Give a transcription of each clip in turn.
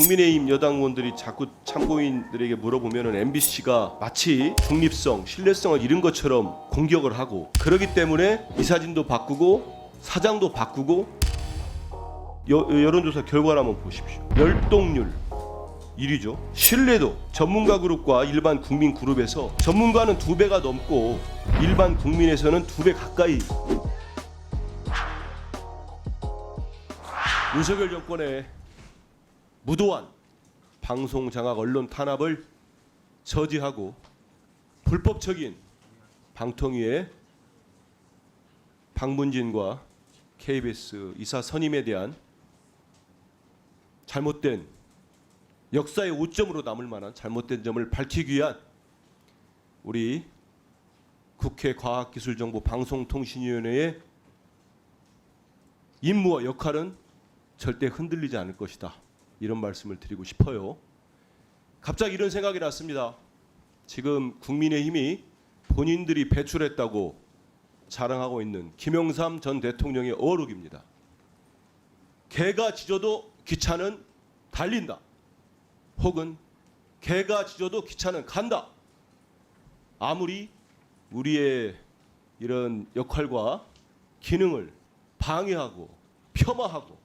국민의힘 여당 의원들이 자꾸 참고인들에게 물어보면은 MBC가 마치 중립성, 신뢰성을 잃은 것처럼 공격을 하고, 그러기 때문에 이사진도 바꾸고 사장도 바꾸고. 여론조사 결과를 한번 보십시오. 열동률 1위죠. 신뢰도 전문가 그룹과 일반 국민 그룹에서 전문가는 2배가 넘고 일반 국민에서는 2배 가까이. 윤석열 정권의 무도한 방송 장악, 언론 탄압을 저지하고 불법적인 방통위의 박문진과 KBS 이사 선임에 대한 잘못된, 역사의 오점으로 남을 만한 잘못된 점을 밝히기 위한 우리 국회 과학기술정보방송통신위원회의 임무와 역할은 절대 흔들리지 않을 것이다, 이런 말씀을 드리고 싶어요. 갑자기 이런 생각이 났습니다. 지금 국민의힘이 본인들이 배출했다고 자랑하고 있는 김영삼 전 대통령의 어록입니다. 개가 짖어도 기차는 달린다, 혹은 개가 짖어도 기차는 간다. 아무리 우리의 이런 역할과 기능을 방해하고 폄하하고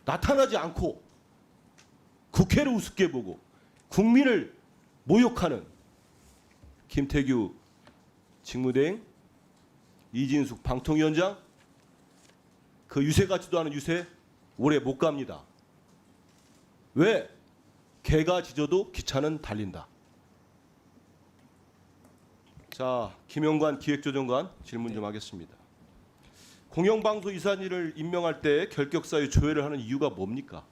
나타나지 않고 국회를 우습게 보고 국민을 모욕하는 김태규 직무대행, 이진숙 방통위원장, 그 유세 같지도 않은 유세 오래 못 갑니다. 왜? 개가 짖어도 기차는 달린다. 자, 김영관 기획조정관 질문 좀 하겠습니다. 공영방송 이사진을 임명할 때 결격 사유 조회를 하는 이유가 뭡니까?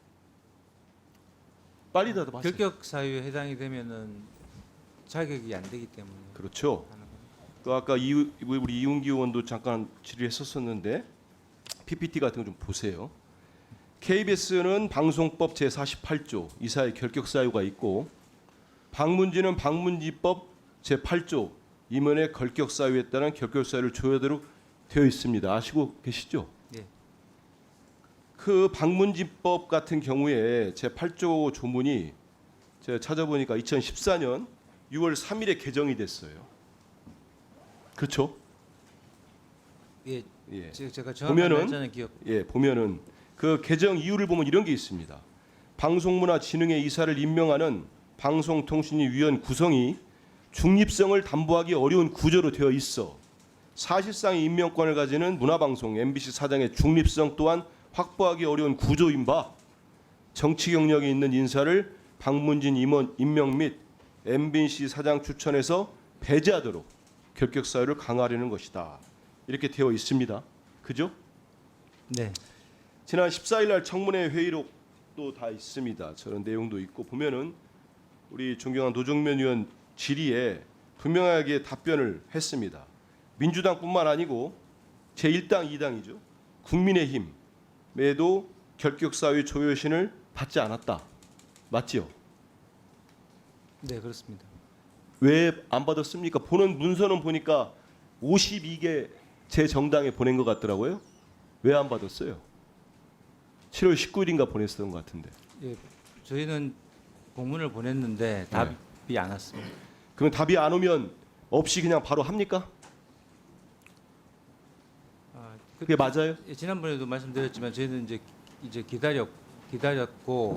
빨리 대답하세요. 결격 사유에 해당이 되면은 자격이 안 되기 때문에. 그렇죠. 또 아까 우리 이웅기 의원도 잠깐 질의했었는데 PPT 같은 거 좀 보세요. KBS는 방송법 제48조 이사의 결격 사유가 있고, 박문진은 방문지법 제8조 임원의 결격 사유에 따른 결격 사유를 조회하도록 되어 있습니다. 아시고 계시죠? 네. 그 방문지법 같은 경우에 제8조 조문이 제가 찾아보니까 2014년 6월 3일에 개정이 됐어요. 그렇죠? 예. 예. 제가 정확한 날짜는 기억. 예, 보면은 그 개정 이유를 보면 이런 게 있습니다. 방송문화진흥회 이사를 임명하는 방송통신위원 구성이 중립성을 담보하기 어려운 구조로 되어 있어 사실상 임명권을 가지는 문화방송 MBC 사장의 중립성 또한 확보하기 어려운 구조인 바, 정치 경력이 있는 인사를 박문진 임원 임명 및 MBC 사장 추천해서 배제하도록 결격 사유를 강화하려는 것이다, 이렇게 되어 있습니다. 그죠? 네. 지난 14일 날 청문회 회의록도 다 있습니다. 저런 내용도 있고 보면은 우리 존경한 노정면 의원 질의에 분명하게 답변을 했습니다. 민주당뿐만 아니고 제1당, 2당이죠. 국민의힘에도 결격 사유 조회 신을 받지 않았다. 맞지요? 네, 그렇습니다. 왜 안 받았습니까? 보는 문서는 보니까 52개 제 정당에 보낸 것 같더라고요. 왜 안 받았어요? 7월 19일인가 보냈었던 것 같은데. 예, 저희는 공문을 보냈는데 답이 안 왔습니다. 그럼 답이 안 오면 없이 그냥 바로 합니까? 그게 맞아요? 예, 지난번에도 말씀드렸지만 저희는 이제 기다렸고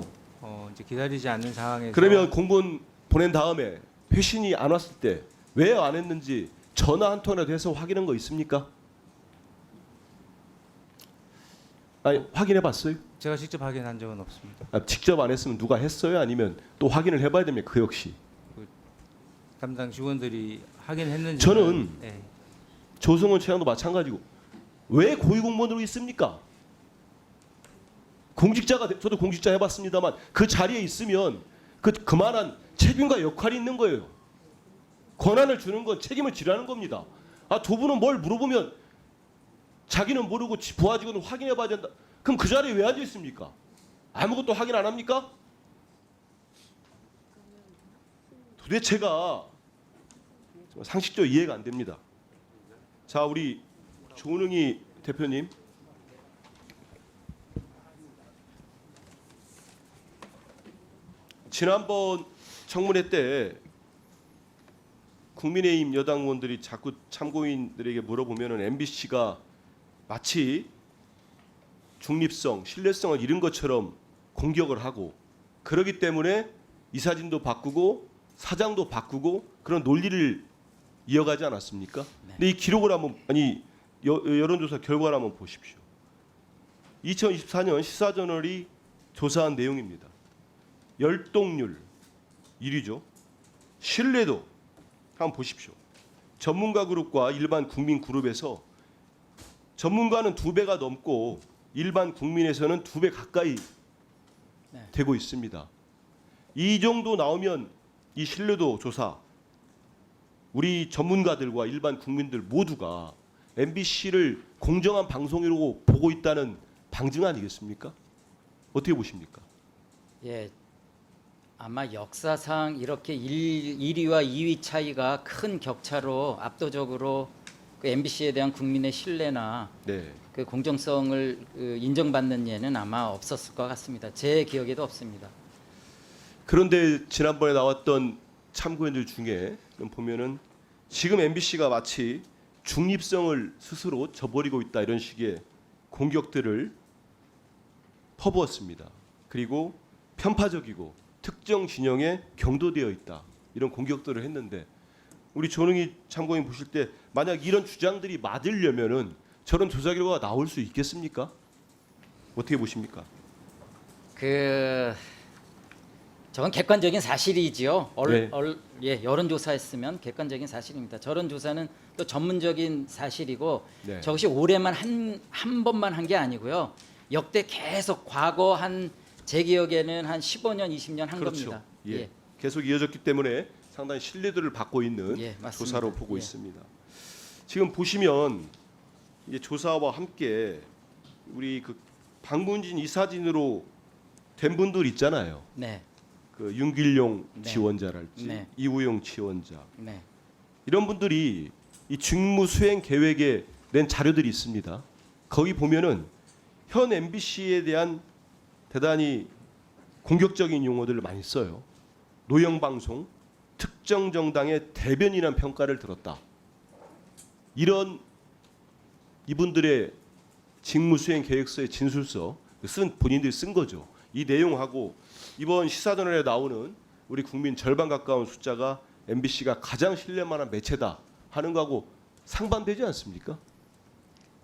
이제 기다리지 않는 상황에서. 그러면 공문 보낸 다음에 회신이 안 왔을 때 왜 안 했는지 전화 한 통이라도 해서 확인한 거 있습니까? 아니, 확인해 봤어요? 제가 직접 확인한 적은 없습니다. 직접 안 했으면 누가 했어요? 아니면 또 확인을 해봐야 됩니까? 그 역시. 담당 직원들이 확인했는지. 저는 네. 조성원 차장도 마찬가지고 왜 고위공무원으로 있습니까? 공직자가 저도 공직자 해봤습니다만 그 자리에 있으면 그만한 책임과 역할이 있는 거예요. 권한을 주는 건 책임을 지라는 겁니다. 두 분은 뭘 물어보면 자기는 모르고 부하 직원은 확인해봐야 된다. 그럼 그 자리에 왜 앉아 있습니까? 아무것도 확인 안 합니까? 도대체가 상식적으로 이해가 안 됩니다. 자, 우리 조은웅이 대표님. 지난번 청문회 때 국민의힘 여당 의원들이 자꾸 참고인들에게 물어보면은 MBC가 마치 중립성, 신뢰성을 잃은 것처럼 공격을 하고 그러기 때문에 이사진도 바꾸고 사장도 바꾸고 그런 논리를 이어가지 않았습니까? 네. 근데 이 기록을 한번 여론조사 결과를 한번 보십시오. 2024년 시사저널이 조사한 내용입니다. 열동률 1위죠. 신뢰도 한번 보십시오. 전문가 그룹과 일반 국민 그룹에서 전문가는 2배가 넘고 일반 국민에서는 2배 가까이 네. 되고 있습니다. 이 정도 나오면 이 신뢰도 조사 우리 전문가들과 일반 국민들 모두가 MBC를 공정한 방송이라고 보고 있다는 방증 아니겠습니까? 어떻게 보십니까? 예, 아마 역사상 이렇게 1위와 2위 차이가 큰 격차로 압도적으로 그 MBC에 대한 국민의 신뢰나 네. 그 공정성을 인정받는 예는 아마 없었을 것 같습니다. 제 기억에도 없습니다. 그런데 지난번에 나왔던 참고인들 중에 보면은 지금 MBC가 마치 중립성을 스스로 저버리고 있다 이런 식의 공격들을 퍼부었습니다. 그리고 편파적이고 특정 진영에 경도되어 있다 이런 공격들을 했는데 우리 조능희 참고인 보실 때 만약 이런 주장들이 맞으려면은 저런 조사 결과가 나올 수 있겠습니까? 어떻게 보십니까? 저건 객관적인 사실이지요. 네. 예, 여론조사했으면 객관적인 사실입니다. 저런 조사는 또 전문적인 사실이고 네. 저것이 올해만 한 번만 한 게 아니고요. 역대 계속 과거 제 기억에는 한 15년, 20년 한 그렇죠. 겁니다. 예. 계속 이어졌기 때문에 상당히 신뢰도를 받고 있는 예, 맞습니다. 조사로 보고 예. 있습니다. 지금 보시면 이제 조사와 함께 우리 그 방문진 이사진으로 된 분들 있잖아요. 네, 그 윤길용 네. 지원자랄지 네. 이우용 지원자 네, 이런 분들이 이 직무 수행 계획에 낸 자료들이 있습니다. 거기 보면은 현 MBC에 대한 대단히 공격적인 용어들을 많이 써요. 노영 방송, 특정 정당의 대변이라는 평가를 들었다. 이런 이분들의 직무 수행 계획서의 진술서 본인들이 쓴 거죠. 이 내용하고 이번 시사저널에 나오는 우리 국민 절반 가까운 숫자가 MBC가 가장 신뢰만한 매체다 하는 거하고 상반되지 않습니까?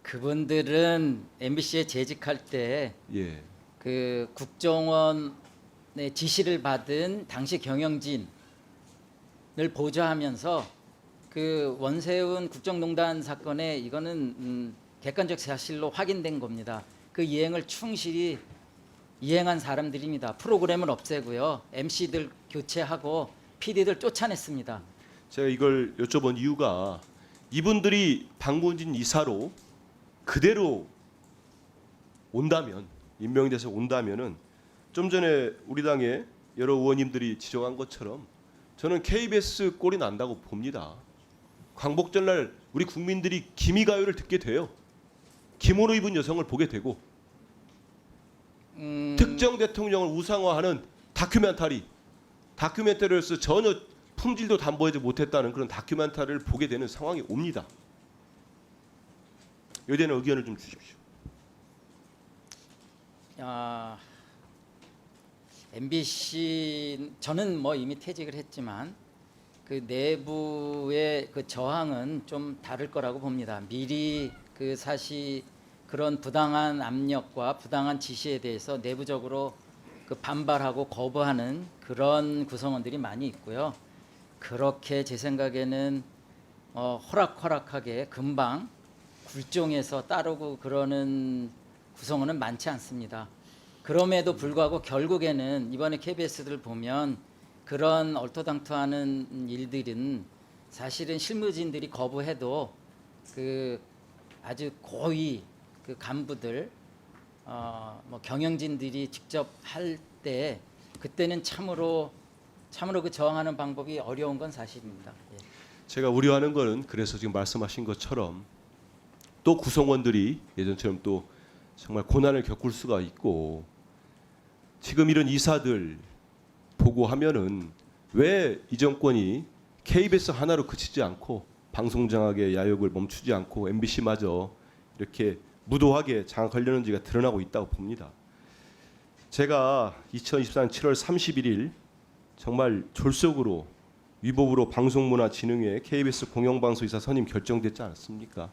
그분들은 MBC에 재직할 때 예. 그 국정원의 지시를 받은 당시 경영진을 보좌하면서 그 원세훈 국정농단 사건에 이거는 객관적 사실로 확인된 겁니다. 그 이행을 충실히 이행한 사람들입니다. 프로그램을 없애고요. MC들 교체하고 PD들 쫓아냈습니다. 제가 이걸 여쭤본 이유가 이분들이 방문진 이사로 그대로 온다면 임명돼서 온다면은 좀 전에 우리 당의 여러 의원님들이 지적한 것처럼 저는 KBS 꼴이 난다고 봅니다. 광복절날 우리 국민들이 기미가요를 듣게 돼요. 기모노 입은 여성을 보게 되고 특정 대통령을 우상화하는 다큐멘터리로서 전혀 품질도 담보하지 못했다는 그런 다큐멘터리를 보게 되는 상황이 옵니다. 여기에 대한 의견을 좀 주십시오. MBC 저는 뭐 이미 퇴직을 했지만 그 내부의 그 저항은 좀 다를 거라고 봅니다. 미리 그 사실 그런 부당한 압력과 부당한 지시에 대해서 내부적으로 그 반발하고 거부하는 그런 구성원들이 많이 있고요. 그렇게 제 생각에는 호락호락하게 금방 굴종해서 따르고 그러는 구성원은 많지 않습니다. 그럼에도 불구하고 결국에는 이번에 KBS들 보면 그런 얼토당토하는 일들은 사실은 실무진들이 거부해도 그 아주 고위 그 간부들 뭐 경영진들이 직접 할 때 그때는 참으로 그 저항하는 방법이 어려운 건 사실입니다. 예. 제가 우려하는 거는 그래서 지금 말씀하신 것처럼 또 구성원들이 예전처럼 또 정말 고난을 겪을 수가 있고 지금 이런 이사들 보고하면은 왜 이 정권이 KBS 하나로 그치지 않고 방송장악의 야욕을 멈추지 않고 MBC마저 이렇게 무도하게 장악하려는지가 드러나고 있다고 봅니다. 제가 2024년 7월 31일 정말 졸속으로 위법으로 방송문화진흥회 KBS 공영방송이사 선임 결정됐지 않았습니까?